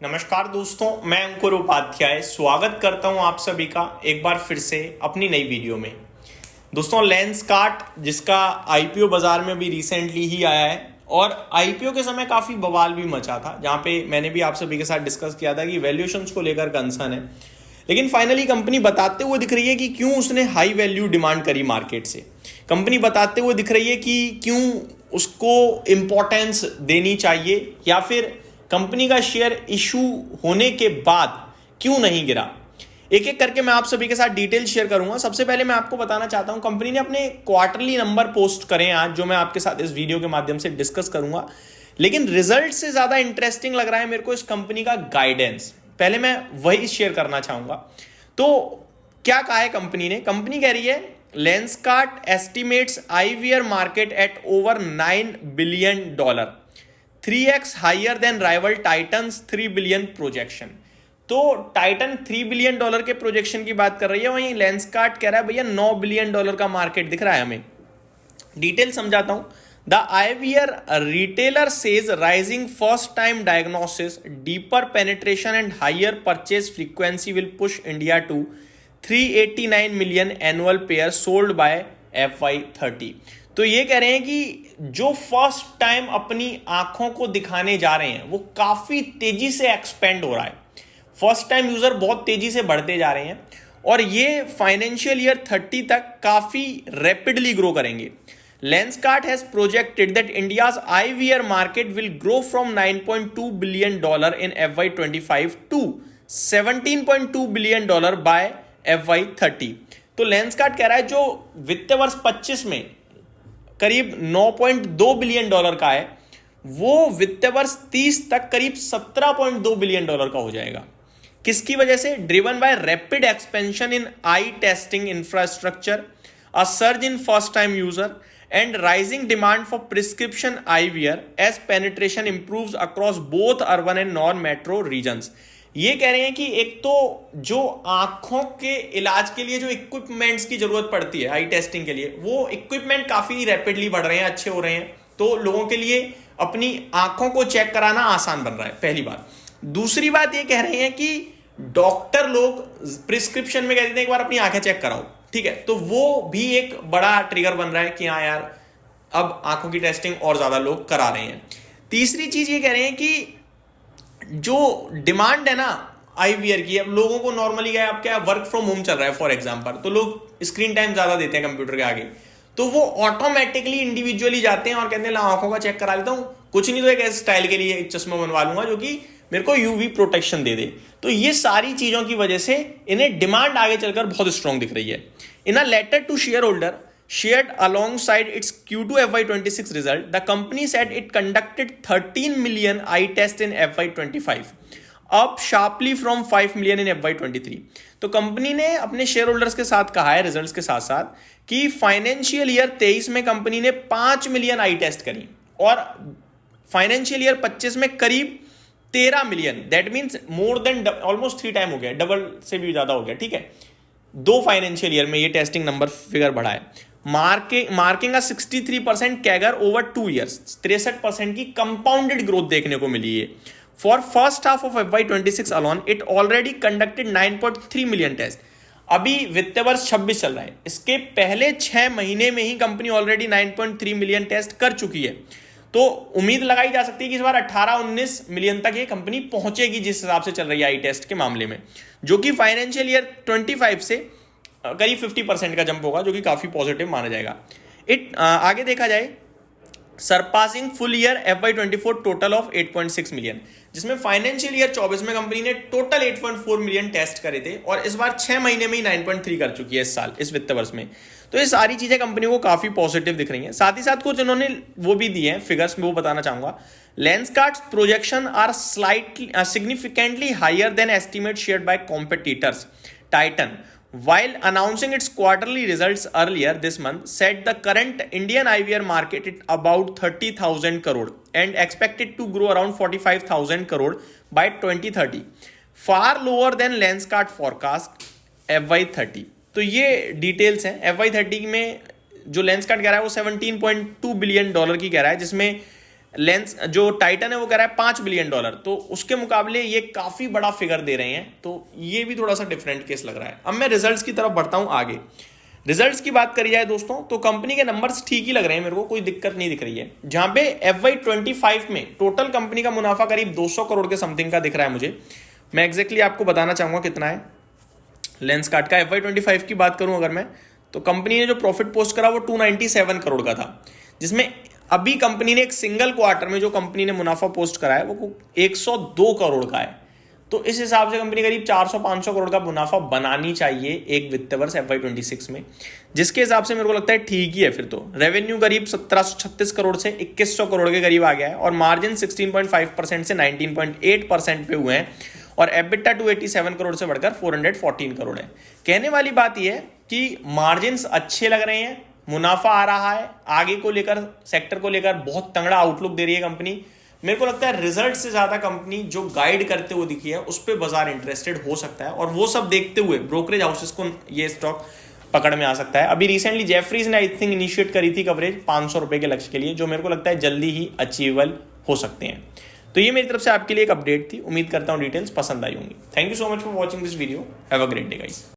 नमस्कार दोस्तों, मैं अंकुर उपाध्याय स्वागत करता हूं आप सभी का एक बार फिर से अपनी नई वीडियो में। दोस्तों, लेंसकार्ट जिसका आईपीओ बाजार में भी रिसेंटली ही आया है और आईपीओ के समय काफ़ी बवाल भी मचा था, जहां पे मैंने भी आप सभी के साथ डिस्कस किया था कि वैल्यूएशंस को लेकर कंसर्न है। लेकिन फाइनली कंपनी बताते हुए दिख रही है कि क्यों उसने हाई वैल्यू डिमांड करी मार्केट से। कंपनी बताते हुए दिख रही है कि क्यों उसको इंपॉर्टेंस देनी चाहिए या फिर कंपनी का शेयर इशू होने के बाद क्यों नहीं गिरा। एक एक करके मैं आप सभी के साथ डिटेल शेयर करूंगा। सबसे पहले मैं आपको बताना चाहता हूं, कंपनी ने अपने क्वार्टरली नंबर पोस्ट करें आज, जो मैं आपके साथ इस वीडियो के माध्यम से डिस्कस करूंगा। लेकिन रिजल्ट से ज्यादा इंटरेस्टिंग लग रहा है मेरे को इस कंपनी का गाइडेंस। पहले मैं वही शेयर करना चाहूंगा। तो क्या कहा है कंपनी ने? कंपनी कह रही है Lenskart estimates eyewear market at over $9 billion, 3x higher than rival Titan's 3 billion projection. तो टाइटन $3 बिलियन के प्रोजेक्शन की बात कर रही है, वहीं लेंसकार्ट कह रहा है भैया $9 बिलियन का मार्केट दिख रहा है हमें। डिटेल समझाता हूं। The eyewear retailer says rising first time diagnosis, deeper penetration and higher purchase frequency will push India to 389 million annual pair sold by FY30। तो ये कह रहे हैं कि जो फर्स्ट टाइम अपनी आंखों को दिखाने जा रहे हैं वो काफी तेजी से एक्सपेंड हो रहा है। फर्स्ट टाइम यूजर बहुत तेजी से बढ़ते जा रहे हैं और ये फाइनेंशियल ईयर 30 तक काफी रैपिडली ग्रो करेंगे। Lenskart has projected that India's eyewear market will grow from $9.2 billion in FY25 to $17.2 billion by FY30। तो लेंसकार्ट कह रहा है जो वित्त वर्ष 25 में करीब $9.2 बिलियन का है, वो वित्त वर्ष 30 तक करीब $17.2 बिलियन का हो जाएगा। किसकी वजह से? Driven by rapid expansion in eye testing infrastructure, a surge in first time user and rising demand for prescription eyewear as penetration improves across both urban and non metro regions. ये कह रहे हैं कि एक तो जो आंखों के इलाज के लिए जो इक्विपमेंट्स की जरूरत पड़ती है आई टेस्टिंग के लिए, वो इक्विपमेंट काफी रैपिडली बढ़ रहे हैं, अच्छे हो रहे हैं। तो लोगों के लिए अपनी आंखों को चेक कराना आसान बन रहा है, पहली बात। दूसरी बात ये कह रहे हैं कि डॉक्टर लोग प्रिस्क्रिप्शन में कहते हैं एक बार अपनी आंखें चेक कराओ, ठीक है, तो वो भी एक बड़ा ट्रिगर बन रहा है कि हाँ यार अब आंखों की टेस्टिंग और ज्यादा लोग करा रहे हैं। तीसरी चीज ये कह रहे हैं कि जो डिमांड है ना आईवीआर की, अब लोगों को नॉर्मली क्या है, अब क्या वर्क फ्रॉम होम चल रहा है फॉर एग्जांपल, तो लोग स्क्रीन टाइम ज्यादा देते हैं कंप्यूटर के आगे, तो वो ऑटोमेटिकली इंडिविजुअली जाते हैं और कहते हैं ला आंखों का चेक करा लेता हूं, कुछ नहीं तो एक स्टाइल के लिए एक चश्मा बनवा लूंगा जो कि मेरे को यूवी प्रोटेक्शन दे दे। तो ये सारी चीजों की वजह से इन्हें डिमांड आगे चलकर बहुत स्ट्रांग दिख रही है। In a letter to shareholder shared alongside its Q2 FY26 result, the company said it conducted 13 million eye tests in FY25, up sharply from 5 million in FY23। तो कंपनी ने अपने share holders के साथ कहा है results के साथ साथ कि फाइनेंशियल ईयर 23 में कंपनी ने 5 मिलियन आई टेस्ट करी और फाइनेंशियल ईयर 25 में करीब 13 million. That means more than almost 3 time हो गया, डबल से भी ज्यादा हो गया, ठीक है। 2 फाइनेंशियल ईयर में ये टेस्टिंग नंबर फिगर बढ़ा है। मार्किंग 63% कैगर ओवर 2 ईयर्स, 63% की कंपाउंडेड ग्रोथ देखने को मिली है। For first half of FY26 alone it already conducted 9.3 million test. अभी वित्त वर्ष 26 चल रहा है, इसके पहले 6 महीने में ही कंपनी ऑलरेडी 9.3 मिलियन टेस्ट कर चुकी है। तो उम्मीद लगाई जा सकती है कि इस बार 18-19 मिलियन तक ये कंपनी पहुंचेगी जिस हिसाब से चल रही है आई टेस्ट के मामले में, जो कि फाइनेंशियल ईयर 25 से करीब 50% का जंप होगा, जो कि काफी पॉजिटिव माना जाएगा। आगे देखा जाए surpassing full year FY24 total of 8.6 million, जिसमें फाइनेंशियल ईयर 24 में कंपनी ने टोटल 8.4 मिलियन टेस्ट करे थे और इस बार 6 महीने में ही 9.3 कर चुकी है इस साल, इस वित्त वर्ष में। तो ये सारी चीजें कंपनी को काफी पॉजिटिव दिख रही हैं। साथ ही साथ कुछ इन्होंने वो भी दिए हैं फिगर्स में, वो बताना चाहूंगा। Lenskart's projection are slightly significantly higher than estimate shared by competitors. Titan, while announcing its quarterly results earlier this month, said the current Indian IVR market at about 30,000 crore and expected to grow around 45,000 crore by 2030, far lower than Lenskart forecast FY30। तो ये details हैं। FY30 में जो Lenskart कह रहा है वो $17.2 billion की कह रहा है, जिसमें लेंस जो टाइटन है वो कह रहा है $5 बिलियन, तो उसके मुकाबले ये काफी बड़ा फिगर दे रहे हैं, तो ये भी थोड़ा सा डिफरेंट केस लग रहा है। अब मैं रिजल्ट्स की तरफ बढ़ता हूं आगे। रिजल्ट्स की बात करी जाए दोस्तों तो कंपनी के नंबर्स ठीक ही लग रहे हैं, मेरे को कोई दिक्कत नहीं दिख रही है। जहां पे FY25 में टोटल कंपनी का मुनाफा करीब 200 करोड़ के समथिंग का दिख रहा है मुझे। मैं एग्जैक्टली आपको बताना चाहूंगा कितना है। लेंसकार्ट का FY25 की बात करूं अगर मैं, तो कंपनी ने जो प्रॉफिट पोस्ट करा वो 297 करोड़ का था, जिसमें अभी कंपनी ने एक सिंगल क्वार्टर में जो कंपनी ने मुनाफा पोस्ट करा है वो 102 करोड़ का है। तो इस हिसाब से कंपनी करीब 400-500 करोड़ का मुनाफा बनानी चाहिए एक वित्त वर्ष FY26 में, जिसके हिसाब से मेरे को लगता है ठीक ही है। फिर तो रेवेन्यू करीब 1736 करोड़ से 2100 करोड़ के करीब आ गया है, और मार्जिन 16.5% से 19.8% पे हुए हैं, और EBITDA 287 करोड़ से बढ़कर 414 करोड़ है। कहने वाली बात यह है कि मार्जिन अच्छे लग रहे हैं, मुनाफा आ रहा है, आगे को लेकर सेक्टर को लेकर बहुत तगड़ा आउटलुक दे रही है कंपनी। मेरे को लगता है रिजल्ट से ज्यादा कंपनी जो गाइड करते हुए दिखी है उस पर बाजार इंटरेस्टेड हो सकता है, और वो सब देखते हुए ब्रोकरेज हाउसेस को ये स्टॉक पकड़ में आ सकता है। अभी रिसेंटली जेफरीज ने आई थिंक इनिशिएट करी थी कवरेज 500 रुपए के लक्ष्य के लिए, जो मेरे को लगता है जल्दी ही अचीवेबल हो सकते हैं। तो ये मेरी तरफ से आपके लिए एक अपडेट थी, उम्मीद करता हूँ डिटेल्स पसंद आई होंगी। Thank you so much for watching this video, have a great day guys.